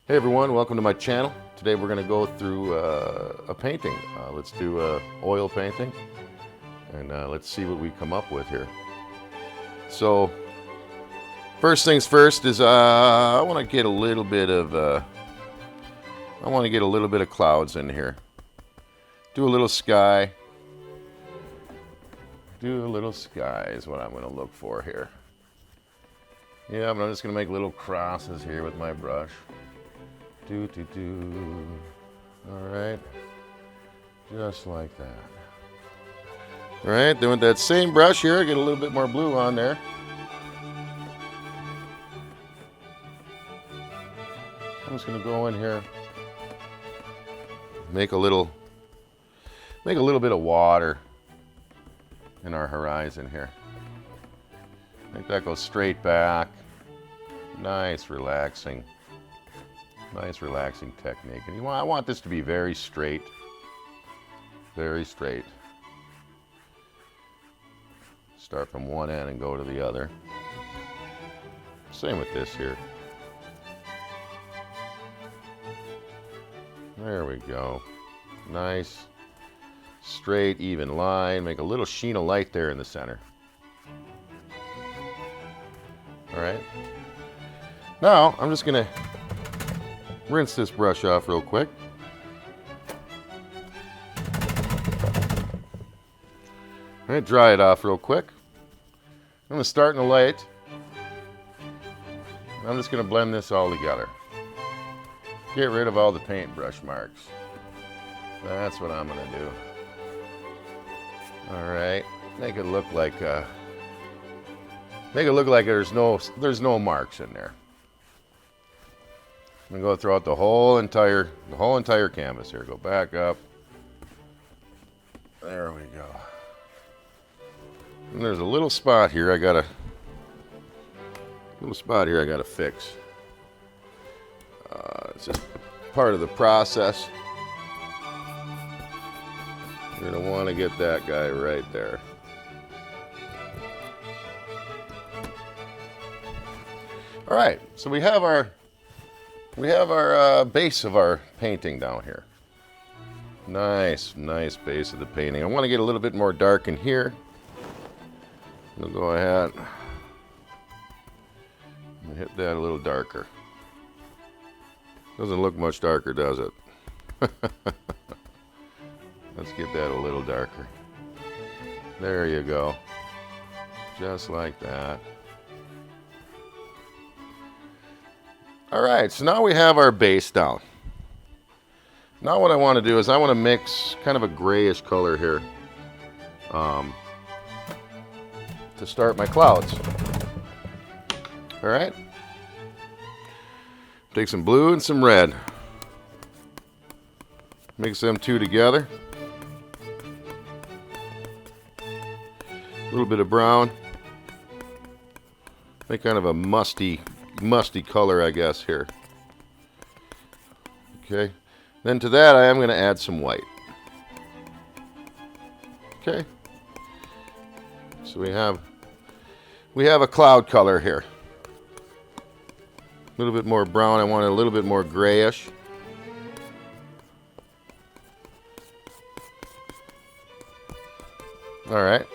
Hey everyone, welcome to my channel. Today we're going to go through a painting. Let's do a oil painting and let's see what we come up with here. So first things first is I want to get a little bit of clouds in here. Do a little sky. Do a little sky is what I'm going to look for here. Yeah, but I'm just going to make little crosses here with my brush. Alright, just like that. Alright, then with that same brush here, I get a little bit more blue on there. I'm just going to go in here, make a little bit of water in our horizon here. I think that goes straight back. Nice, relaxing technique. And I want this to be very straight. Very straight. Start from one end and go to the other. Same with this here. There we go. Nice, straight, even line. Make a little sheen of light there in the center. All right. Now, I'm just going to rinse this brush off real quick. All right, dry it off real quick. I'm going to start in the light. I'm just going to blend this all together. Get rid of all the paintbrush marks. That's what I'm going to do. All right, make it look like there's no marks in there. I'm gonna go throughout the whole entire canvas here. Go back up. There we go. And there's a little spot here I gotta fix. It's just part of the process. You're gonna want to get that guy right there. All right, so we have our base of our painting down here. Nice base of the painting. I want to get a little bit more dark in here. We'll go ahead and hit that a little darker. Doesn't look much darker, does it? Let's get that a little darker. There you go. Just like that. All right, so now we have our base down. Now what I want to do is I want to mix kind of a grayish color here to start my clouds. All right. Take some blue and some red. Mix them two together. A little bit of brown. Make kind of a musty color, I guess, here. Okay. Then to that, I am going to add some white. Okay. So we have a cloud color here. A little bit more brown. I want it a little bit more grayish. All right.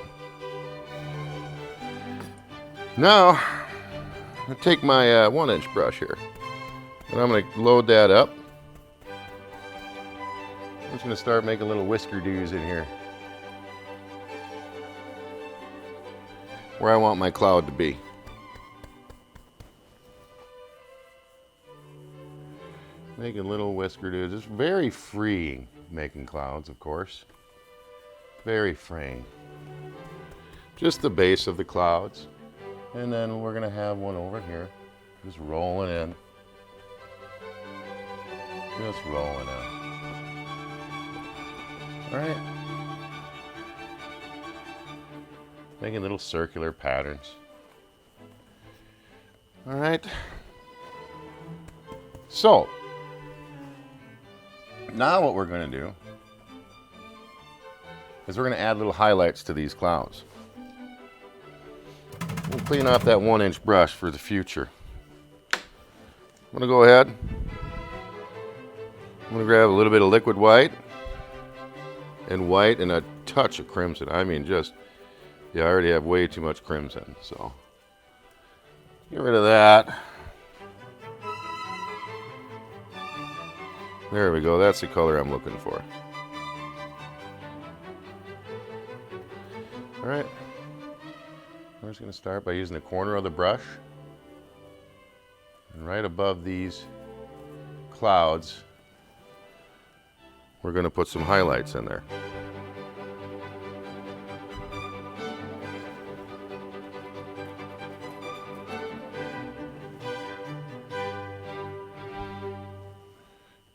Now, I'm going to take my 1-inch brush here, and I'm going to load that up. I'm just going to start making little whisker dews in here, where I want my cloud to be. Making little whisker dews. It's very freeing making clouds, of course. Very freeing. Just the base of the clouds. And then we're going to have one over here, just rolling in. Just rolling in. All right. Making little circular patterns. All right. So, now what we're going to do is we're going to add little highlights to these clouds. We'll clean off that 1-inch brush for the future. I'm going to go ahead, I'm going to grab a little bit of liquid white and a touch of crimson. I mean, just, yeah, I already have way too much crimson, so get rid of that. There we go. That's the color I'm looking for. All right. I'm just going to start by using the corner of the brush. And right above these clouds, we're going to put some highlights in there.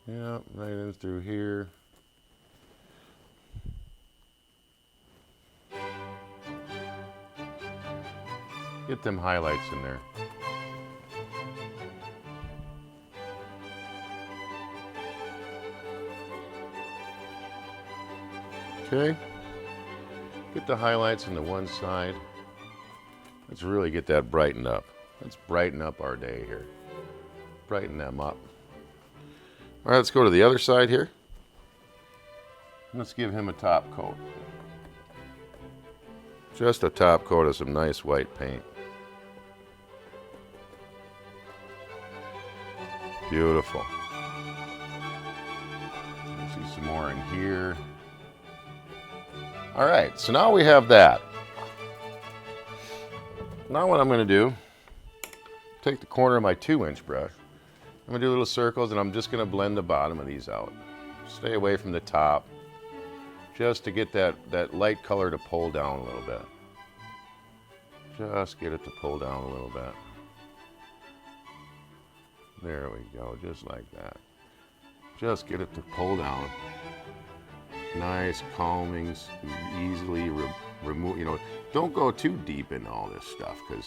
Yeah, right in through here. Get them highlights in there. Okay. Get the highlights on the one side. Let's really get that brightened up. Let's brighten up our day here. Brighten them up. All right, let's go to the other side here. Let's give him a top coat. Just a top coat of some nice white paint. Beautiful. See some more in here. All right, so now we have that. Now what I'm going to do, take the corner of my 2-inch brush. I'm going to do little circles, and I'm just going to blend the bottom of these out. Stay away from the top, just to get that light color to pull down a little bit. Just get it to pull down a little bit. There we go, just like that. Just get it to pull down. Nice, calming, easily remove. You know, don't go too deep into all this stuff because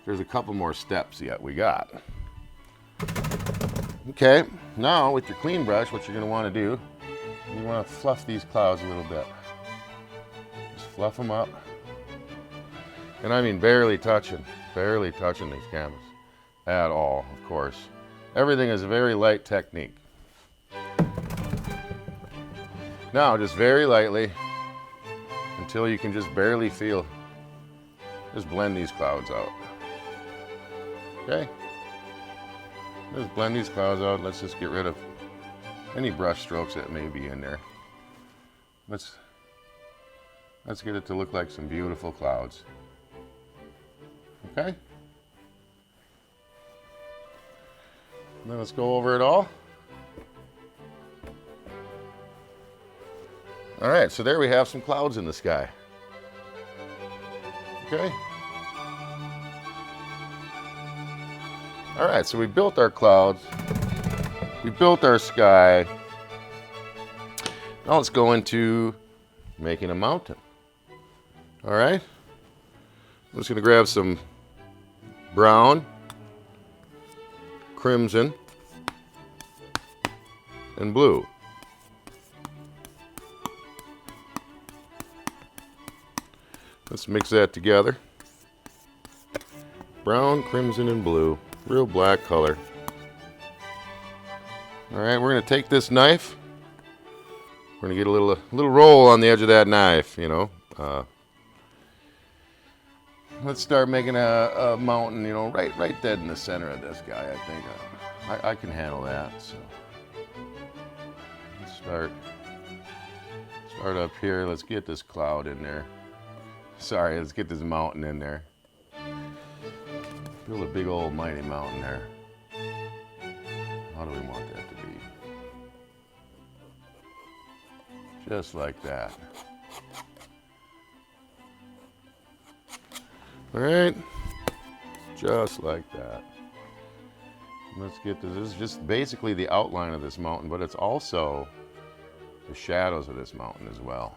there's a couple more steps yet we got. Okay, now with your clean brush, what you're going to want to do, you want to fluff these clouds a little bit. Just fluff them up. And I mean barely touching these canvas at all, of course. Everything is a very light technique. Now, just very lightly, until you can just barely feel, just blend these clouds out. Okay? Just blend these clouds out. Let's just get rid of any brush strokes that may be in there. Let's get it to look like some beautiful clouds. Okay? And then let's go over it all. All right, so there we have some clouds in the sky. Okay. All right, so we built our clouds. We built our sky. Now let's go into making a mountain. All right. I'm just gonna grab some brown, crimson, and blue. Let's mix that together. Brown, crimson, and blue. Real black color. All right, we're going to take this knife. We're going to get a little roll on the edge of that knife, you know. Let's start making a mountain, you know, right dead in the center of this guy, I think. I can handle that, so. Let's start up here. Let's get this cloud in there. Sorry, let's get this mountain in there. Build a big old mighty mountain there. How do we want that to be? Just like that. All right, just like that. Let's get this. This is just basically the outline of this mountain, but it's also the shadows of this mountain as well.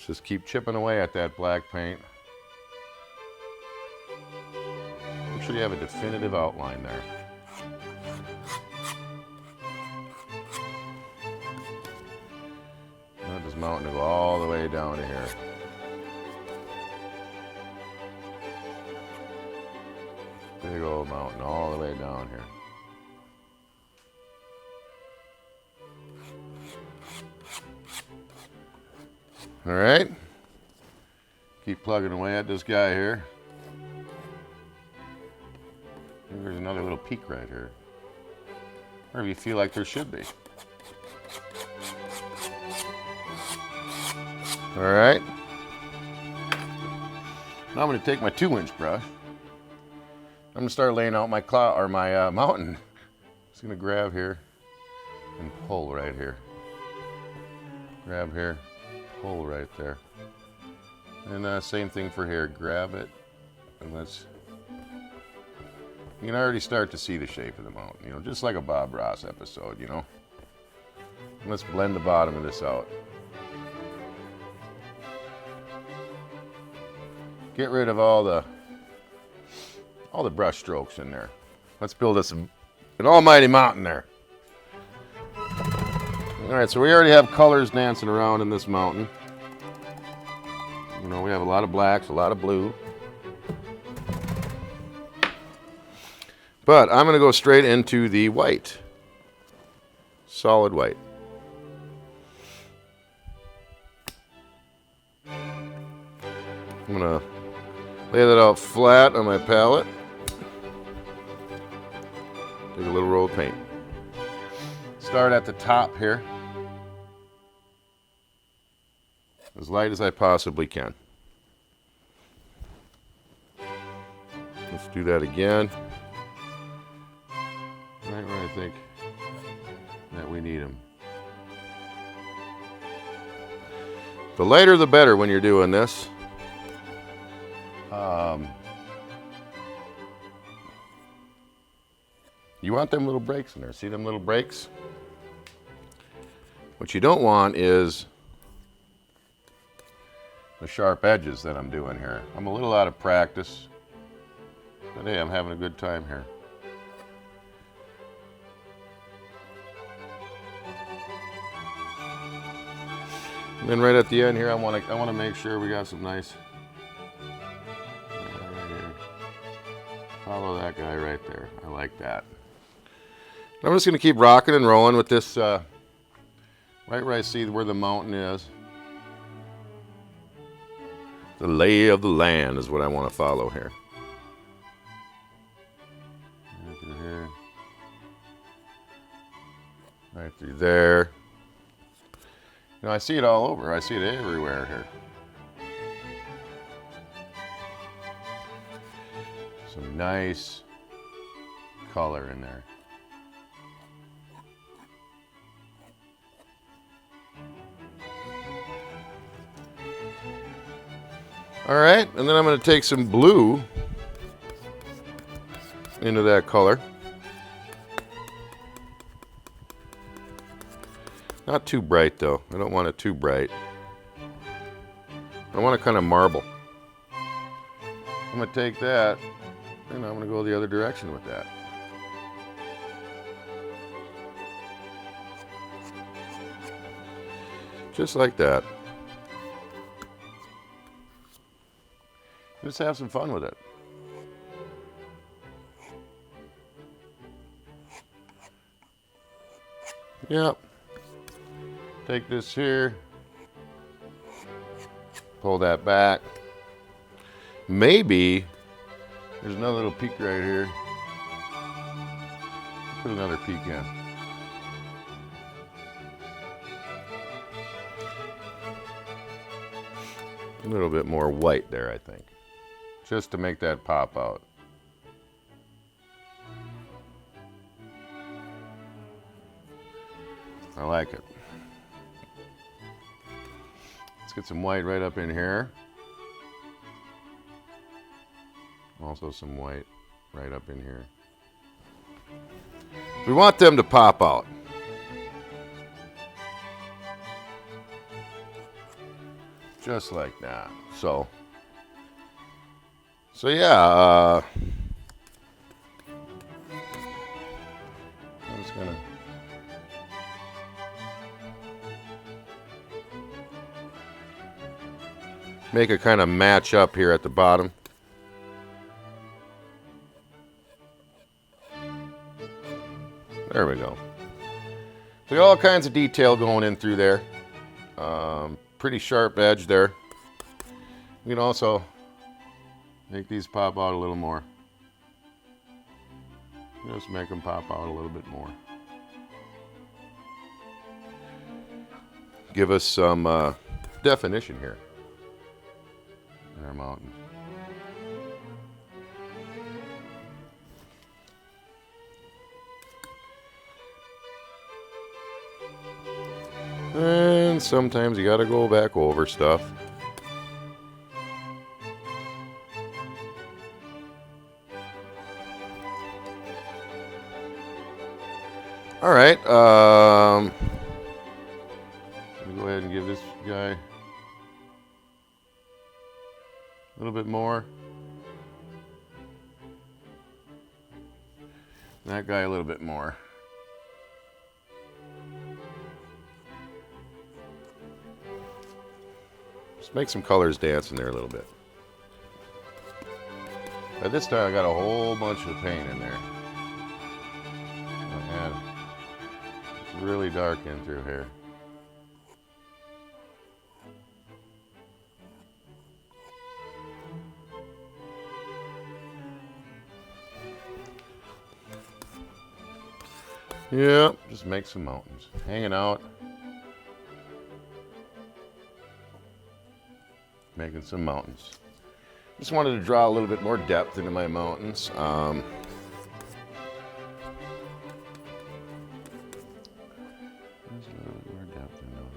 Just keep chipping away at that black paint. Make sure you have a definitive outline there. I want this mountain to go all the way down to here. Big old mountain all the way down here. All right. Keep plugging away at this guy here. There's another little peak right here. Wherever you feel like there should be. All right. Now I'm going to take my 2-inch brush. I'm going to start laying out my mountain. Just going to grab here and pull right here. Grab here, pull right there. And same thing for here. Grab it and let's. You can already start to see the shape of the mountain, you know, just like a Bob Ross episode, you know. And let's blend the bottom of this out. Get rid of all the brush strokes in there. Let's build us an almighty mountain there. All right, so we already have colors dancing around in this mountain. You know, we have a lot of blacks, a lot of blue. But I'm going to go straight into the white. Solid white. I'm going to lay that out flat on my palette. Take a little roll of paint. Start at the top here. As light as I possibly can. Let's do that again. Right where I think that we need them. The lighter the better when you're doing this. You want them little breaks in there. See them little breaks? What you don't want is the sharp edges that I'm doing here. I'm a little out of practice, but hey, I'm having a good time here. And then right at the end here, I want to make sure we got some nice. Right here. Follow that guy right there. I like that. I'm just going to keep rocking and rolling with this. Right where I see where the mountain is. The lay of the land is what I want to follow here. Right through here. Right through there. You know, I see it all over. I see it everywhere here. Some nice color in there. All right, and then I'm going to take some blue into that color. Not too bright though. I don't want it too bright. I want it kind of marble. I'm going to take that and I'm going to go the other direction with that. Just like that. Just have some fun with it. Yep. Take this here. Pull that back. Maybe there's another little peak right here. Put another peak in. A little bit more white there, I think. Just to make that pop out. I like it. Let's get some white right up in here. Also some white right up in here. We want them to pop out. Just like that. So yeah, I'm just gonna make it kind of match up here at the bottom. There we go. So all kinds of detail going in through there. Pretty sharp edge there. You can also make these pop out a little more. Just make them pop out a little bit more. Give us some definition here in our mountain. And sometimes you gotta go back over stuff. All right, let me go ahead and give this guy a little bit more. That guy a little bit more. Just make some colors dance in there a little bit. At this time I got a whole bunch of paint in there. It's really dark in through here. Yeah, just make some mountains. Hanging out. Making some mountains. Just wanted to draw a little bit more depth into my mountains. There's a little bit more depth in them.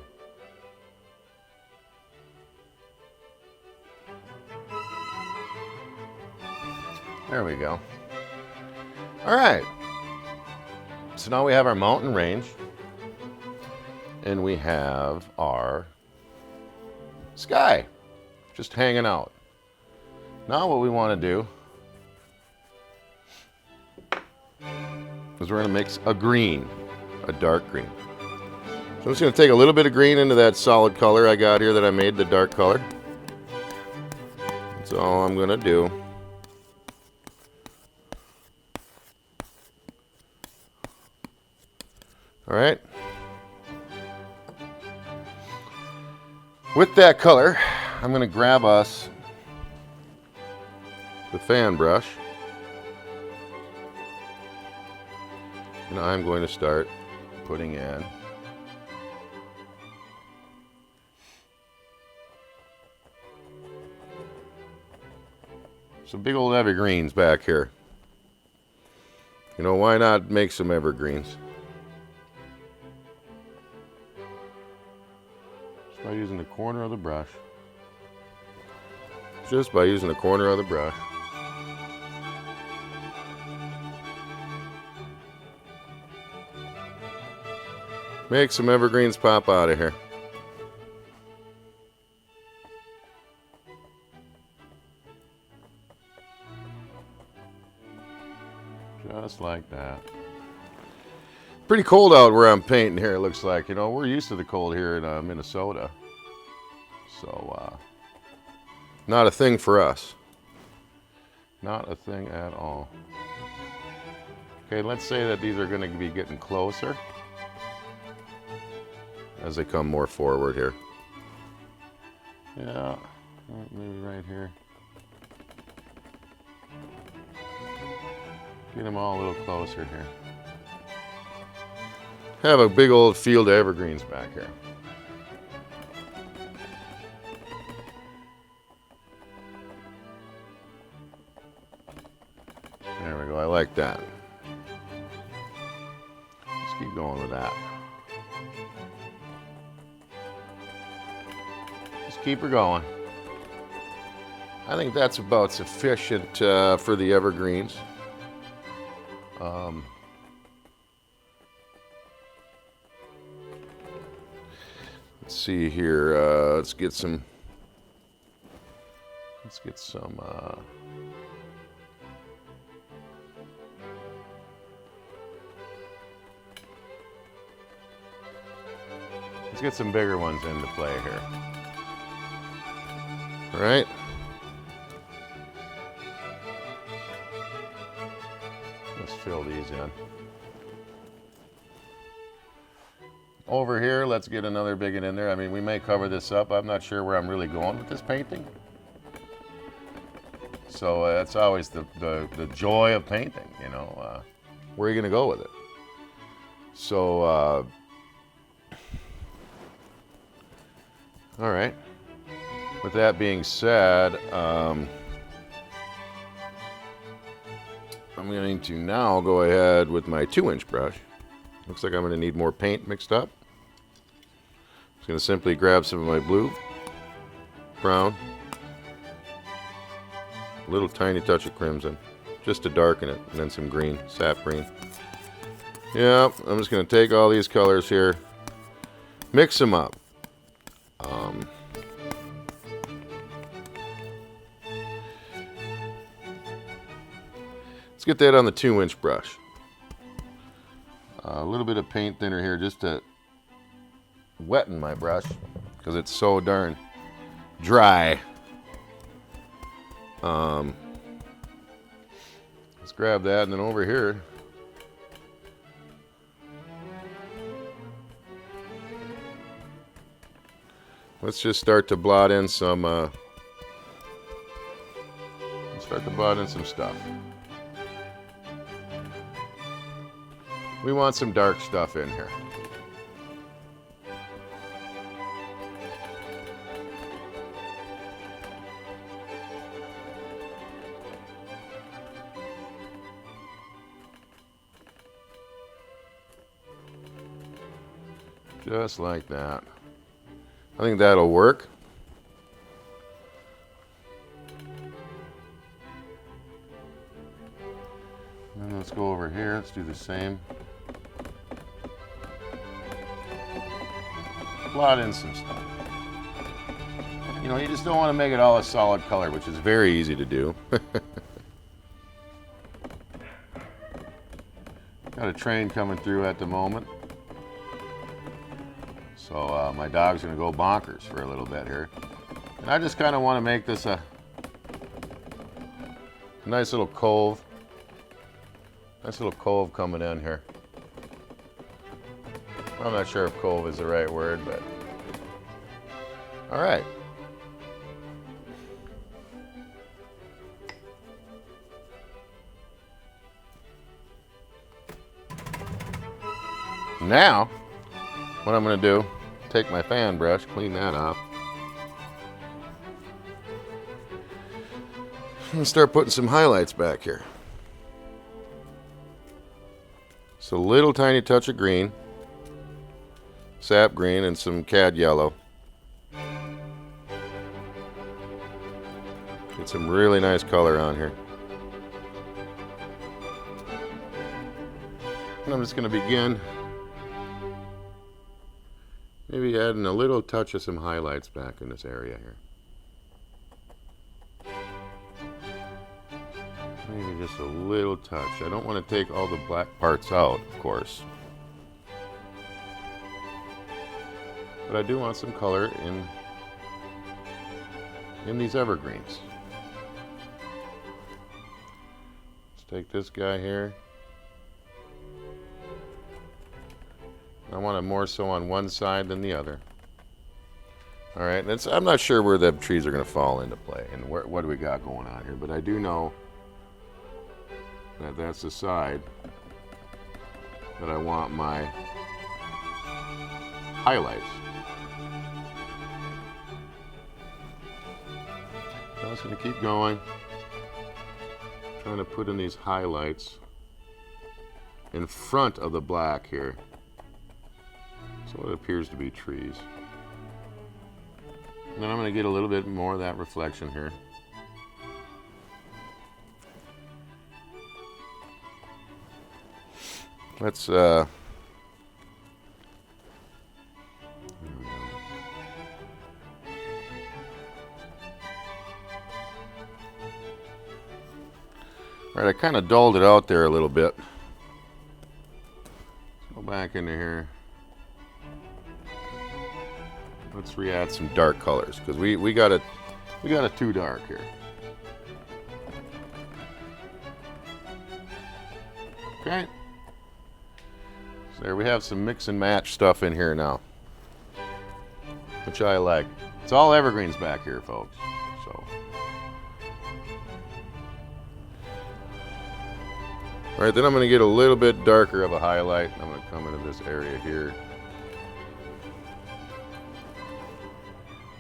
There we go. All right. So now we have our mountain range, and we have our sky just hanging out. Now what we want to do is we're going to mix a green, a dark green. So I'm just going to take a little bit of green into that solid color I got here that I made the dark color. That's all I'm going to do. All right. With that color, I'm going to grab us the fan brush, and I'm going to start putting in some big old evergreens back here. You know, why not make some evergreens? Just by using the corner of the brush. Just by using the corner of the brush. Make some evergreens pop out of here. Just like that. Pretty cold out where I'm painting here, it looks like. You know, we're used to the cold here in Minnesota. So, not a thing for us. Not a thing at all. Okay, let's say that these are going to be getting closer as they come more forward here. Yeah, maybe right here. Get them all a little closer here. Have a big old field of evergreens back here. There we go, I like that. Let's keep going with that. Just keep her going. I think that's about sufficient for the evergreens. Let's see here. Let's get some. Let's get some. Let's get some bigger ones into play here. All right. Let's fill these in. over here, let's get another bigot in there. I mean, we may cover this up. I'm not sure where I'm really going with this painting. So that's always the joy of painting, you know. Where are you going to go with it? So, all right. With that being said, I'm going to now go ahead with my 2-inch brush. Looks like I'm going to need more paint mixed up. Just going to simply grab some of my blue, brown, a little tiny touch of crimson, just to darken it, and then some green, sap green. Yeah, I'm just going to take all these colors here, mix them up. Let's get that on the 2-inch brush. A little bit of paint thinner here just to wetten my brush because it's so darn dry. Let's grab that, and then over here, let's just start to blot in some stuff. We want some dark stuff in here. Just like that. I think that'll work. And let's go over here. Let's do the same. Blot in some stuff. You know, you just don't want to make it all a solid color, which is very easy to do. Got a train coming through at the moment. So my dog's going to go bonkers for a little bit here. And I just kind of want to make this a nice little cove. Nice little cove coming in here. I'm not sure if cove is the right word, but all right. Now, what I'm going to do, take my fan brush, clean that off, and start putting some highlights back here. So a little tiny touch of green, sap green, and some cad yellow. Get some really nice color on here. And I'm just going to begin maybe adding a little touch of some highlights back in this area here. Maybe just a little touch. I don't want to take all the black parts out, of course. But I do want some color in these evergreens. Let's take this guy here. I want it more so on one side than the other. All right, I'm not sure where the trees are going to fall into play and what do we got going on here, but I do know that that's the side that I want my highlights. I'm just going to keep going, trying to put in these highlights in front of the black here. So it appears to be trees. And then I'm going to get a little bit more of that reflection here. Let's all right, I kind of dulled it out there a little bit. Let's go back into here. Let's re-add some dark colors because we got it too dark here. Okay. So there we have some mix and match stuff in here now, which I like. It's all evergreens back here, folks. So, all right, then I'm going to get a little bit darker of a highlight. I'm going to come into this area here.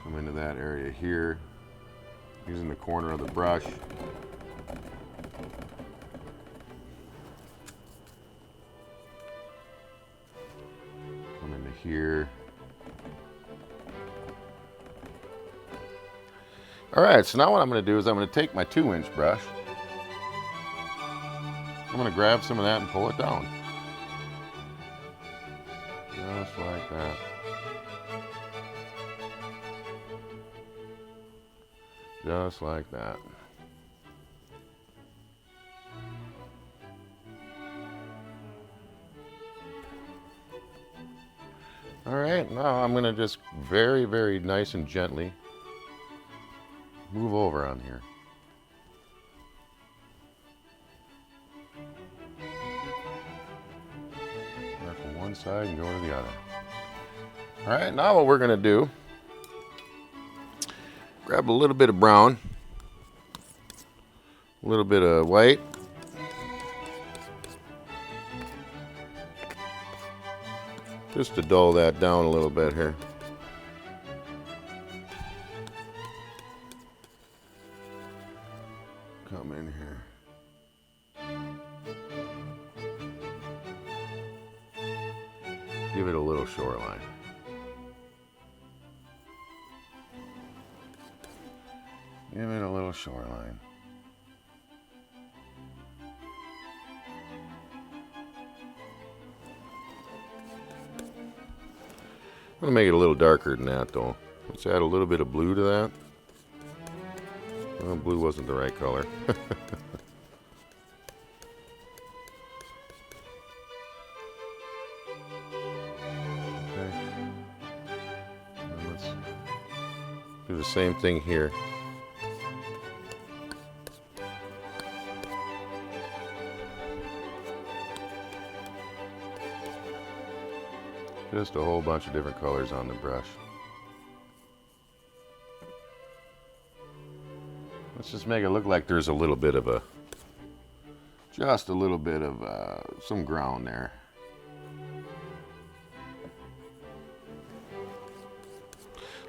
Come into that area here, using the corner of the brush. Come into here. All right, so now what I'm going to do is I'm going to take my 2-inch brush. I'm going to grab some of that and pull it down. Just like that. Just like that. All right, now I'm going to just very, very nice and gently move over on here. Start from one side and go to the other. All right, now what we're going to do, grab a little bit of brown, a little bit of white, just to dull that down a little bit here. Come in here. Give it a little shoreline. Give it a little shoreline. I'm going to make it a little darker than that, though. Let's add a little bit of blue to that. Well, blue wasn't the right color. Okay. Now let's do the same thing here. Just a whole bunch of different colors on the brush. Let's just make it look like there's a little bit of a, just a little bit of some ground there.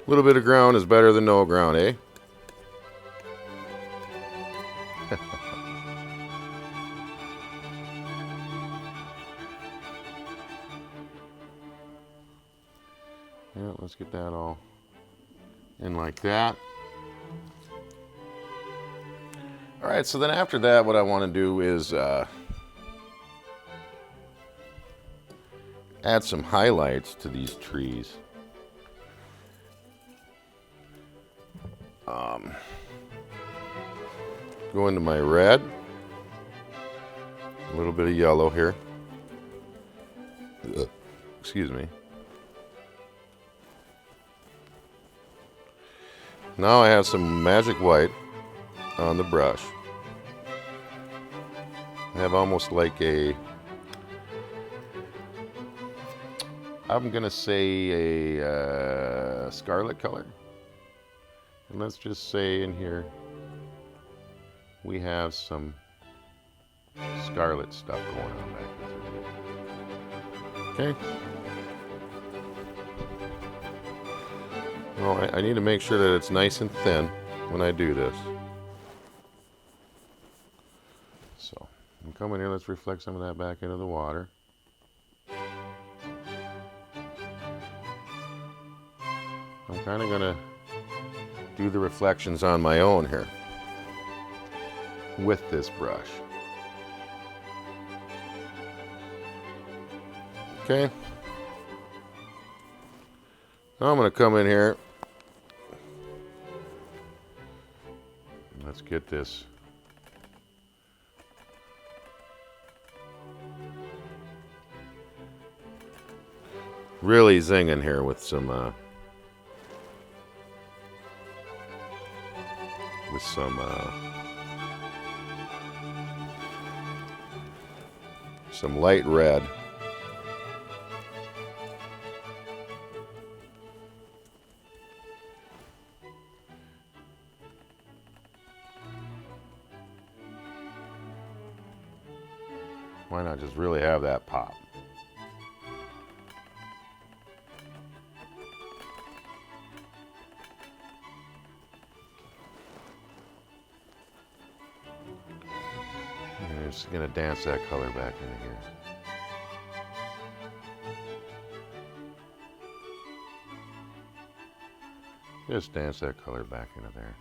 A little bit of ground is better than no ground, eh? Yeah, let's get that all in like that. All right, so then after that, what I want to do is add some highlights to these trees. Go into my red, a little bit of yellow here. Excuse me. Now I have some magic white on the brush. I have almost like a, I'm gonna say a scarlet color. And let's just say in here we have some scarlet stuff going on back there. Okay. Well, I need to make sure that it's nice and thin when I do this. So, I'm coming here, let's reflect some of that back into the water. I'm kind of going to do the reflections on my own here with this brush. Okay. Now I'm going to come in here. Let's get this really zinging here with some light red. Why not just really have that pop? I'm just gonna dance that color back into here. Just dance that color back into there.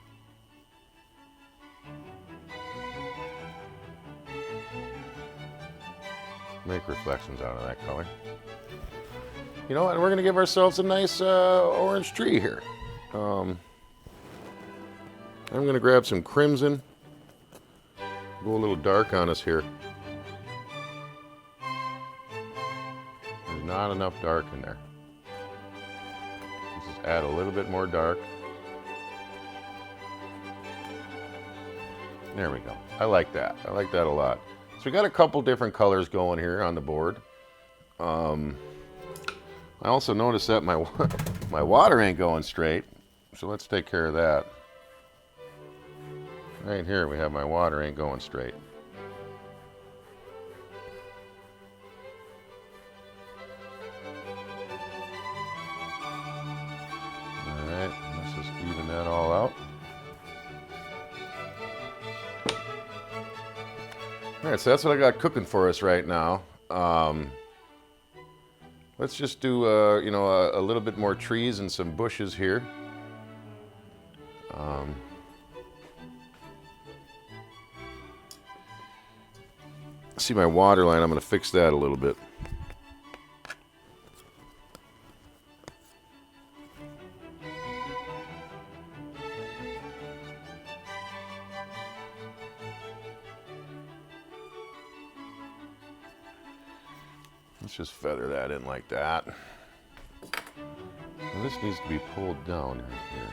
Make reflections out of that color. You know what? We're gonna give ourselves a nice orange tree here. I'm gonna grab some crimson. Go a little dark on us here. There's not enough dark in there. Let's just add a little bit more dark. There we go. I like that. I like that a lot. So we got a couple different colors going here on the board. I also noticed that my water ain't going straight. So let's take care of that. Right here we have my water ain't going straight. Alright, let's just even that all out. Alright, so that's what I got cooking for us right now. Let's just do a little bit more trees and some bushes here. See my water line, I'm going to fix that a little bit. Let's just feather that in like that. Now this needs to be pulled down right here.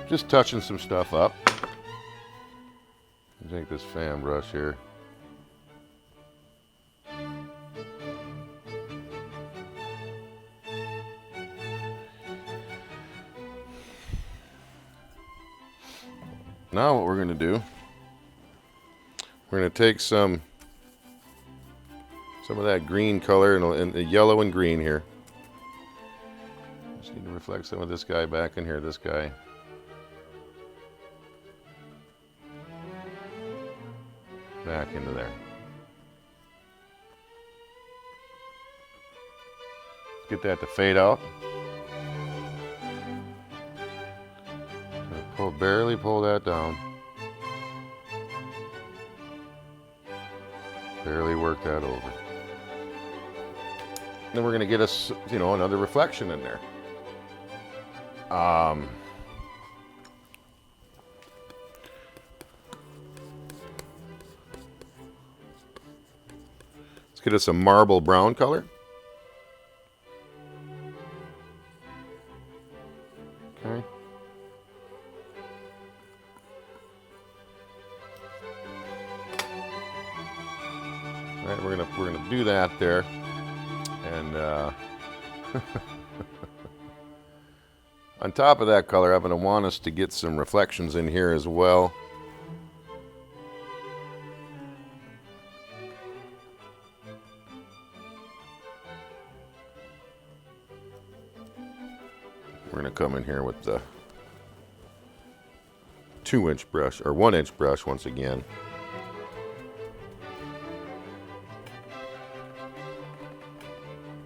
Just touching some stuff up. Take this fan brush here. Now what we're going to do, we're going to take some of that green color and the yellow and green here. Just need to reflect some of this guy back in here, this guy. Back into there. Get that to fade out. Barely pull that down. Barely work that over. Then we're going to get us, another reflection in there. Let's get us a marble brown color. Okay. All right, we're gonna do that there, and on top of that color, I'm gonna want us to get some reflections in here as well. We're gonna come in here with the 2-inch brush or 1-inch brush once again.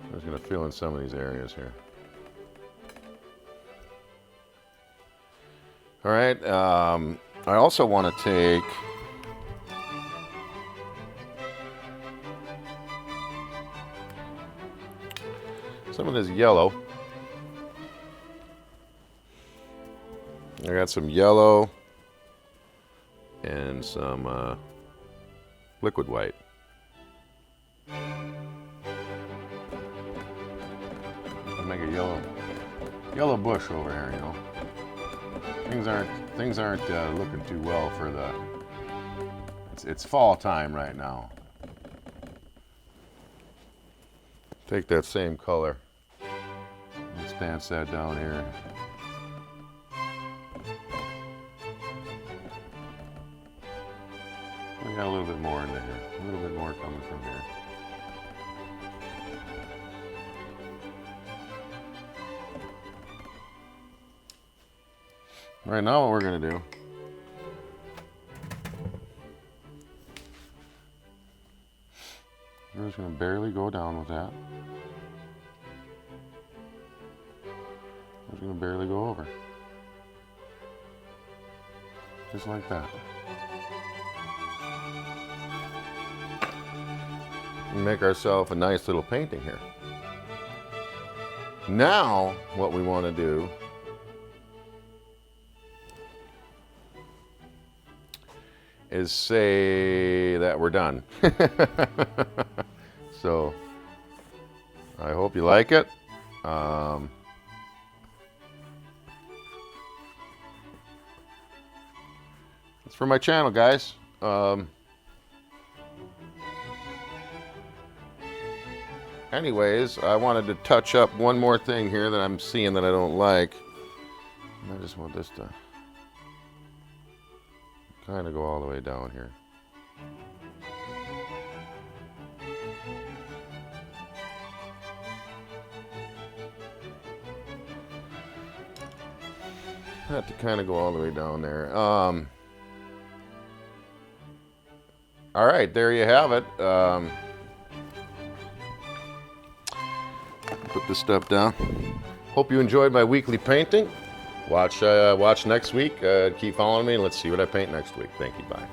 I'm just going to fill in some of these areas here. All right, I also want to take some of this yellow. I got some yellow and some liquid white. Make a yellow bush over here, Things aren't looking too well for the. It's fall time right now. Take that same color. Let's dance that down here. We got a little bit more into here. A little bit more coming from here. Right now what we're going to do we're just going to barely go down with that. We're just going to barely go over. Just like that. And make ourselves a nice little painting here. Now what we want to do is say that we're done. So I hope you like it. It's for my channel, guys. Anyways, I wanted to touch up one more thing here that I'm seeing that I don't like. I just want this to kind of go all the way down here. Have to kind of go all the way down there. All right, there you have it. Put this stuff down. Hope you enjoyed my weekly painting. Watch next week. Keep following me, and let's see what I paint next week. Thank you. Bye.